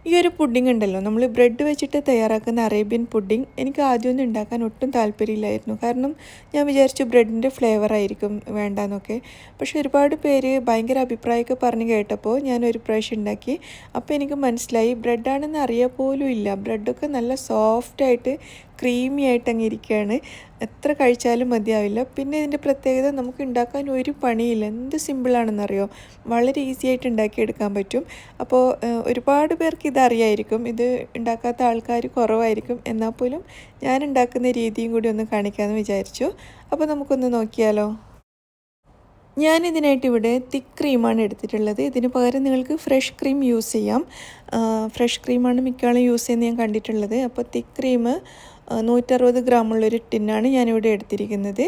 ഈ ഒരു പുഡിംഗ് ഉണ്ടല്ലോ, നമ്മൾ ബ്രെഡ് വെച്ചിട്ട് തയ്യാറാക്കുന്ന അറേബ്യൻ പുഡിംഗ് എനിക്ക് ആദ്യമൊന്നും ഉണ്ടാക്കാൻ ഒട്ടും താല്പര്യമില്ലായിരുന്നു. കാരണം ഞാൻ വിചാരിച്ചു ബ്രെഡിൻ്റെ ഫ്ലേവർ ആയിരിക്കും വേണ്ടാന്നൊക്കെ. പക്ഷേ ഒരുപാട് പേര് ഭയങ്കര അഭിപ്രായമൊക്കെ പറഞ്ഞ് കേട്ടപ്പോൾ ഞാനൊരു പ്രാവശ്യം ഉണ്ടാക്കി. അപ്പോൾ എനിക്ക് മനസ്സിലായി ബ്രെഡാണെന്ന് അറിയാൻ പോലും ഇല്ല. ബ്രെഡൊക്കെ നല്ല സോഫ്റ്റായിട്ട് ക്രീമി ആയിട്ട് അങ്ങ് ഇരിക്കുകയാണ്. എത്ര കഴിച്ചാലും മതിയാവില്ല. പിന്നെ ഇതിൻ്റെ പ്രത്യേകത നമുക്ക് ഉണ്ടാക്കാൻ ഒരു പണിയില്ല. എന്ത് സിമ്പിളാണെന്നറിയോ, വളരെ ഈസി ആയിട്ട് ഉണ്ടാക്കിയെടുക്കാൻ പറ്റും. അപ്പോൾ ഒരുപാട് പേർക്ക് ഇതറിയായിരിക്കും, ഇത് ഉണ്ടാക്കാത്ത ആൾക്കാർ കുറവായിരിക്കും. എന്നാൽ പോലും ഞാൻ ഉണ്ടാക്കുന്ന രീതിയും കൂടി ഒന്ന് കാണിക്കാമെന്ന് വിചാരിച്ചു. അപ്പോൾ നമുക്കൊന്ന് നോക്കിയാലോ. ഞാനിതിനായിട്ട് ഇവിടെ തിക്ക് ക്രീമാണ് എടുത്തിട്ടുള്ളത്. ഇതിന് പകരം നിങ്ങൾക്ക് ഫ്രഷ് ക്രീം യൂസ് ചെയ്യാം. ഫ്രഷ് ക്രീമാണ് മിക്കവാറും യൂസ് ചെയ്യുന്നത് ഞാൻ കണ്ടിട്ടുള്ളത്. അപ്പോൾ തിക്ക് ക്രീം 160 ഗ്രാമുള്ളൊരു ടിന്നാണ് ഞാനിവിടെ എടുത്തിരിക്കുന്നത്.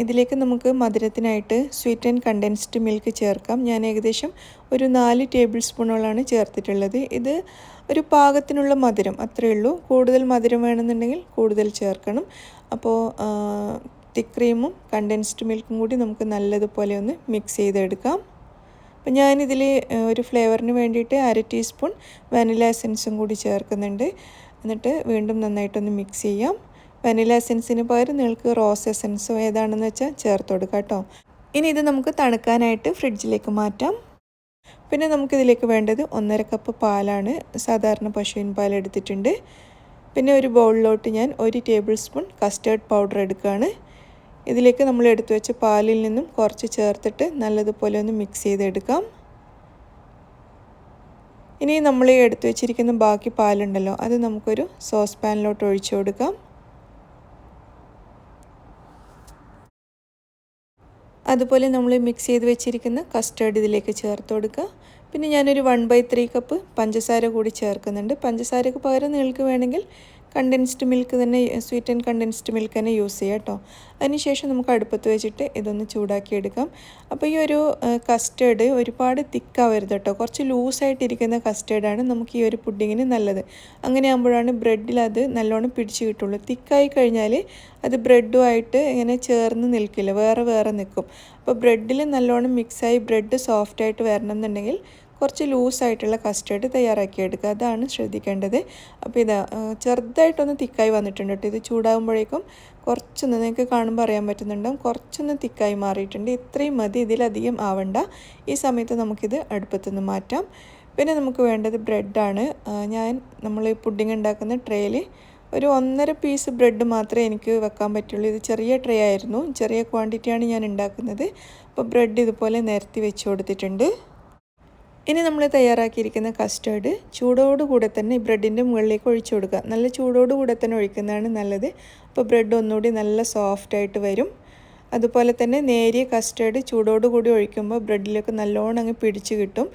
ഇതിലേക്ക് നമുക്ക് മധുരത്തിനായിട്ട് സ്വീറ്റ് ആൻഡ് കണ്ടൻസ്ഡ് മിൽക്ക് ചേർക്കാം. ഞാൻ ഏകദേശം ഒരു 4 ടേബിൾ സ്പൂണോളാണ് ചേർത്തിട്ടുള്ളത്. ഇത് ഒരു പാകത്തിനുള്ള മധുരം അത്രയേ ഉള്ളൂ. കൂടുതൽ മധുരം വേണമെന്നുണ്ടെങ്കിൽ കൂടുതൽ ചേർക്കണം. അപ്പോൾ തിക്ക് ക്രീമും കണ്ടൻസ്ഡ് മിൽക്കും കൂടി നമുക്ക് നല്ലതുപോലെ ഒന്ന് മിക്സ് ചെയ്തെടുക്കാം. അപ്പോൾ ഞാനിതിൽ ഒരു ഫ്ലേവറിന് വേണ്ടിയിട്ട് 1/2 ടീസ്പൂൺ വാനില എസൻസും കൂടി ചേർക്കുന്നുണ്ട്. എന്നിട്ട് വീണ്ടും നന്നായിട്ടൊന്ന് മിക്സ് ചെയ്യാം. വാനില എസൻസിന് പകരം നിങ്ങൾക്ക് റോസ് എസൻസോ ഏതാണെന്ന് വെച്ചാൽ ചേർത്ത് കൊടുക്കാം കേട്ടോ. ഇനി ഇത് നമുക്ക് തണുക്കാനായിട്ട് ഫ്രിഡ്ജിലേക്ക് മാറ്റാം. പിന്നെ നമുക്കിതിലേക്ക് വേണ്ടത് 1.5 കപ്പ് പാലാണ്. സാധാരണ പശുവിൻ പാൽ എടുത്തിട്ടുണ്ട്. പിന്നെ ഒരു ബൗളിലോട്ട് ഞാൻ 1 ടേബിൾ സ്പൂൺ കസ്റ്റേർഡ് പൗഡർ എടുക്കുകയാണ്. ഇതിലേക്ക് നമ്മൾ എടുത്തു വെച്ച പാലിൽ നിന്നും കുറച്ച് ചേർത്തിട്ട് നല്ലതുപോലെ ഒന്ന് മിക്സ് ചെയ്തെടുക്കാം. ഇനി നമ്മൾ എടുത്തു വെച്ചിരിക്കുന്ന ബാക്കി പാലുണ്ടല്ലോ, അത് നമുക്കൊരു സോസ് പാനിലോട്ട് ഒഴിച്ചു കൊടുക്കാം. അതുപോലെ നമ്മൾ മിക്സ് ചെയ്ത് വെച്ചിരിക്കുന്ന കസ്റ്റേർഡ് ഇതിലേക്ക് ചേർത്ത് കൊടുക്കുക. പിന്നെ ഞാനൊരു 1/3 കപ്പ് പഞ്ചസാര കൂടി ചേർക്കുന്നുണ്ട്. പഞ്ചസാരക്ക് പകരം നിങ്ങൾക്ക് വേണമെങ്കിൽ കണ്ടൻസ്ഡ് മിൽക്ക് തന്നെ, സ്വീറ്റ് ആൻഡ് കണ്ടൻസ്ഡ് മിൽക്ക് തന്നെ യൂസ് ചെയ്യാം കേട്ടോ. അതിനുശേഷം നമുക്ക് അടുപ്പത്ത് വെച്ചിട്ട് ഇതൊന്ന് ചൂടാക്കിയെടുക്കാം. അപ്പോൾ ഈ ഒരു കസ്റ്റേർഡ് ഒരുപാട് തിക്കാവരുത് കേട്ടോ. കുറച്ച് ലൂസായിട്ടിരിക്കുന്ന കസ്റ്റേർഡാണ് നമുക്ക് ഈ ഒരു പുഡിങ്ങിന് നല്ലത്. അങ്ങനെ ആകുമ്പോഴാണ് ബ്രെഡിൽ അത് നല്ലോണം പിടിച്ച് കിട്ടുള്ളൂ. തിക്കായി കഴിഞ്ഞാൽ അത് ബ്രെഡുമായിട്ട് ഇങ്ങനെ ചേർന്ന് നിൽക്കില്ല, വേറെ വേറെ നിൽക്കും. അപ്പോൾ ബ്രെഡിൽ നല്ലോണം മിക്സായി ബ്രെഡ് സോഫ്റ്റായിട്ട് വരണം എന്നുണ്ടെങ്കിൽ കുറച്ച് ലൂസായിട്ടുള്ള കസ്റ്റേർഡ് തയ്യാറാക്കിയെടുക്കുക. അതാണ് ശ്രദ്ധിക്കേണ്ടത്. അപ്പോൾ ഇതാ ചെറുതായിട്ടൊന്ന് തിക്കായി വന്നിട്ടുണ്ട് കേട്ടോ. ഇത് ചൂടാകുമ്പോഴേക്കും കുറച്ചൊന്ന് നിങ്ങൾക്ക് കാണുമ്പോൾ അറിയാൻ പറ്റുന്നുണ്ടാവും, കുറച്ചൊന്ന് തിക്കായി മാറിയിട്ടുണ്ട്. ഇത്രയും മതി, ഇതിലധികം ആവണ്ട. ഈ സമയത്ത് നമുക്കിത് അടുപ്പത്തുനിന്ന് മാറ്റാം. പിന്നെ നമുക്ക് വേണ്ടത് ബ്രെഡാണ്. നമ്മൾ പുഡിംഗ് ഉണ്ടാക്കുന്ന ട്രേയിൽ ഒരു 1.5 പീസ് ബ്രെഡ് മാത്രമേ എനിക്ക് വെക്കാൻ പറ്റുള്ളൂ. ഇത് ചെറിയ ട്രേ ആയിരുന്നു, ചെറിയ ക്വാണ്ടിറ്റിയാണ് ഞാൻ ഉണ്ടാക്കുന്നത്. അപ്പോൾ ബ്രെഡ് ഇതുപോലെ നിരത്തി വെച്ച് കൊടുത്തിട്ടുണ്ട്. ഇനി നമ്മൾ തയ്യാറാക്കിയിരിക്കുന്ന കസ്റ്റേർഡ് ചൂടോടുകൂടെ തന്നെ ഈ ബ്രെഡിൻ്റെ മുകളിലേക്ക് ഒഴിച്ചു കൊടുക്കുക. നല്ല ചൂടോടുകൂടെ തന്നെ ഒഴിക്കുന്നതാണ് നല്ലത്. അപ്പോൾ ബ്രെഡ് ഒന്നുകൂടി നല്ല സോഫ്റ്റായിട്ട് വരും. അതുപോലെ തന്നെ നേരിയ കസ്റ്റേർഡ് ചൂടോടുകൂടി ഒഴിക്കുമ്പോൾ ബ്രെഡിലേക്ക് നല്ലോണം അങ്ങ് പിടിച്ച് കിട്ടും.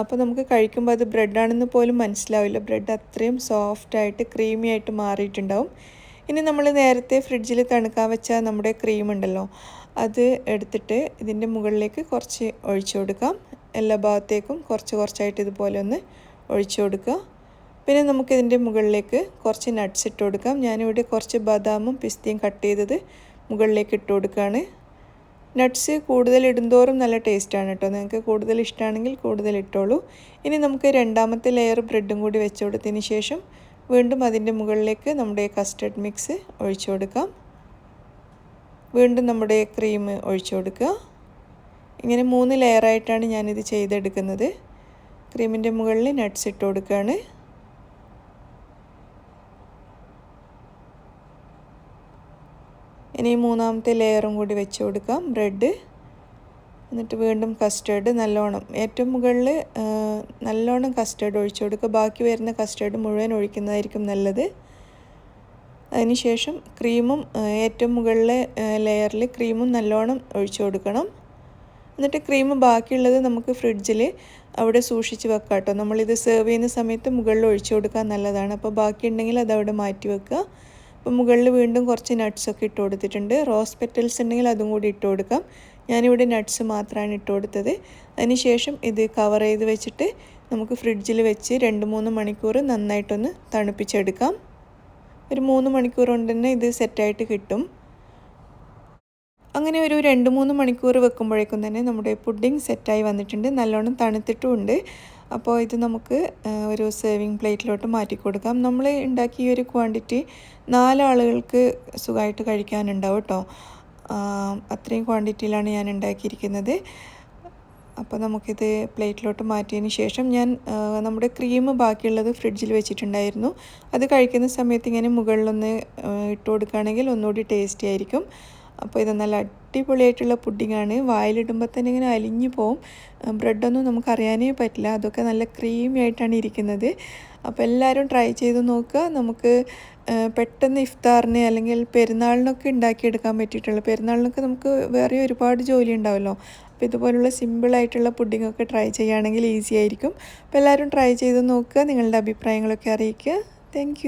അപ്പോൾ നമുക്ക് കഴിക്കുമ്പോൾ അത് ബ്രെഡാണെന്ന് പോലും മനസ്സിലാവില്ല. ബ്രെഡ് അത്രയും സോഫ്റ്റായിട്ട് ക്രീമി ആയിട്ട് മാറിയിട്ടുണ്ടാവും. ഇനി നമ്മൾ നേരത്തെ ഫ്രിഡ്ജിൽ തണുക്കാൻ വെച്ച നമ്മുടെ ക്രീം ഉണ്ടല്ലോ, അത് എടുത്തിട്ട് ഇതിൻ്റെ മുകളിലേക്ക് കുറച്ച് ഒഴിച്ചു കൊടുക്കാം. എല്ലാ ഭാഗത്തേക്കും കുറച്ച് കുറച്ചായിട്ട് ഇതുപോലെ ഒന്ന് ഒഴിച്ചു കൊടുക്കുക. പിന്നെ നമുക്കിതിൻ്റെ മുകളിലേക്ക് കുറച്ച് നട്ട്സ് ഇട്ട് കൊടുക്കാം. ഞാനിവിടെ കുറച്ച് ബദാമും പിസ്തയും കട്ട് ചെയ്തത് മുകളിലേക്ക് ഇട്ട് കൊടുക്കുകയാണ്. നട്ട്സ് കൂടുതൽ ഇടുന്തോറും നല്ല ടേസ്റ്റാണ് കേട്ടോ. നിങ്ങൾക്ക് കൂടുതൽ ഇഷ്ടമാണെങ്കിൽ കൂടുതൽ ഇട്ടോളൂ. ഇനി നമുക്ക് രണ്ടാമത്തെ ലെയർ ബ്രെഡും കൂടി വെച്ച് കൊടുത്തതിന് ശേഷം വീണ്ടും അതിൻ്റെ മുകളിലേക്ക് നമ്മുടെ കസ്റ്റർഡ് മിക്സ് ഒഴിച്ചു കൊടുക്കാം. വീണ്ടും നമ്മുടെ ക്രീം ഒഴിച്ചു കൊടുക്കുക. ഇങ്ങനെ 3 ലെയറായിട്ടാണ് ഞാനിത് ചെയ്തെടുക്കുന്നത്. ക്രീമിൻ്റെ മുകളിൽ നട്ട്സ് ഇട്ട് കൊടുക്കുകയാണ്. ഇനി മൂന്നാമത്തെ ലെയറും കൂടി വെച്ച് കൊടുക്കാം ബ്രെഡ്. എന്നിട്ട് വീണ്ടും കസ്റ്റേർഡ് നല്ലോണം ഏറ്റവും മുകളിൽ നല്ലോണം കസ്റ്റേർഡ് ഒഴിച്ചു കൊടുക്കുക. ബാക്കി വരുന്ന കസ്റ്റേർഡ് മുഴുവൻ ഒഴിക്കുന്നതായിരിക്കും നല്ലത്. അതിനുശേഷം ക്രീമും ഏറ്റവും മുകളിലെ ലെയറിൽ ക്രീമും നല്ലോണം ഒഴിച്ചു കൊടുക്കണം. എന്നിട്ട് ക്രീം ബാക്കിയുള്ളത് നമുക്ക് ഫ്രിഡ്ജിൽ അവിടെ സൂക്ഷിച്ച് വെക്കാം കേട്ടോ. നമ്മളിത് സെർവ് ചെയ്യുന്ന സമയത്ത് മുകളിൽ ഒഴിച്ചു കൊടുക്കാൻ നല്ലതാണ്. അപ്പോൾ ബാക്കിയുണ്ടെങ്കിൽ അതവിടെ മാറ്റി വെക്കുക. അപ്പോൾ മുകളിൽ വീണ്ടും കുറച്ച് നട്ട്സൊക്കെ ഇട്ട് കൊടുത്തിട്ടുണ്ട്. റോസ് പെറ്റൽസ് ഉണ്ടെങ്കിൽ അതും കൂടി ഇട്ട് കൊടുക്കാം. ഞാനിവിടെ നട്ട്സ് മാത്രമാണ് ഇട്ട് കൊടുത്തത്. അതിനുശേഷം ഇത് കവർ ചെയ്ത് വെച്ചിട്ട് നമുക്ക് ഫ്രിഡ്ജിൽ വെച്ച് 2-3 മണിക്കൂർ നന്നായിട്ടൊന്ന് തണുപ്പിച്ചെടുക്കാം. ഒരു 3 മണിക്കൂർ കൊണ്ട് തന്നെ ഇത് സെറ്റായിട്ട് കിട്ടും. അങ്ങനെ ഒരു 2-3 മണിക്കൂർ വെക്കുമ്പോഴേക്കും തന്നെ നമ്മുടെ പുഡിംഗ് സെറ്റായി വന്നിട്ടുണ്ട്. നല്ലോണം തണുത്തിട്ടുമുണ്ട്. അപ്പോൾ ഇത് നമുക്ക് ഒരു സേവിങ് പ്ലേറ്റിലോട്ട് മാറ്റി കൊടുക്കാം. നമ്മൾ ഉണ്ടാക്കിയ ഒരു ക്വാണ്ടിറ്റി 4 ആളുകൾക്ക് സുഖമായിട്ട് കഴിക്കാനുണ്ടാവും കേട്ടോ. അത്രയും ക്വാണ്ടിറ്റിയിലാണ് ഞാൻ ഉണ്ടാക്കിയിരിക്കുന്നത്. അപ്പോൾ നമുക്കിത് പ്ലേറ്റിലോട്ട് മാറ്റിയതിന് ശേഷം ഞാൻ നമ്മുടെ ക്രീം ബാക്കിയുള്ളത് ഫ്രിഡ്ജിൽ വെച്ചിട്ടുണ്ടായിരുന്നു. അത് കഴിക്കുന്ന സമയത്ത് ഇങ്ങനെ മുകളിലൊന്ന് ഇട്ട് കൊടുക്കുകയാണെങ്കിൽ ഒന്നുകൂടി ടേസ്റ്റി ആയിരിക്കും. അപ്പോൾ ഇത് നല്ല അടിപൊളിയായിട്ടുള്ള പുഡിങ്ങാണ്. വായിലിടുമ്പോൾ തന്നെ ഇങ്ങനെ അലിഞ്ഞു പോവും. ബ്രെഡൊന്നും നമുക്കറിയാനേ പറ്റില്ല, അതൊക്കെ നല്ല ക്രീമി ആയിട്ടാണ് ഇരിക്കുന്നത്. അപ്പോൾ എല്ലാവരും ട്രൈ ചെയ്ത് നോക്കുക. നമുക്ക് പെട്ടെന്ന് ഇഫ്താറിന് അല്ലെങ്കിൽ പെരുന്നാളിനൊക്കെ ഉണ്ടാക്കിയെടുക്കാൻ പറ്റിയിട്ടുള്ള, പെരുന്നാളിനൊക്കെ നമുക്ക് വേറെ ഒരുപാട് ജോലി ഉണ്ടാവുമല്ലോ. അപ്പോൾ ഇതുപോലുള്ള സിമ്പിളായിട്ടുള്ള പുഡിങ്ങൊക്കെ ട്രൈ ചെയ്യുകയാണെങ്കിൽ ഈസി ആയിരിക്കും. അപ്പോൾ എല്ലാവരും ട്രൈ ചെയ്ത് നോക്കുക. നിങ്ങളുടെ അഭിപ്രായങ്ങളൊക്കെ അറിയിക്കുക. താങ്ക്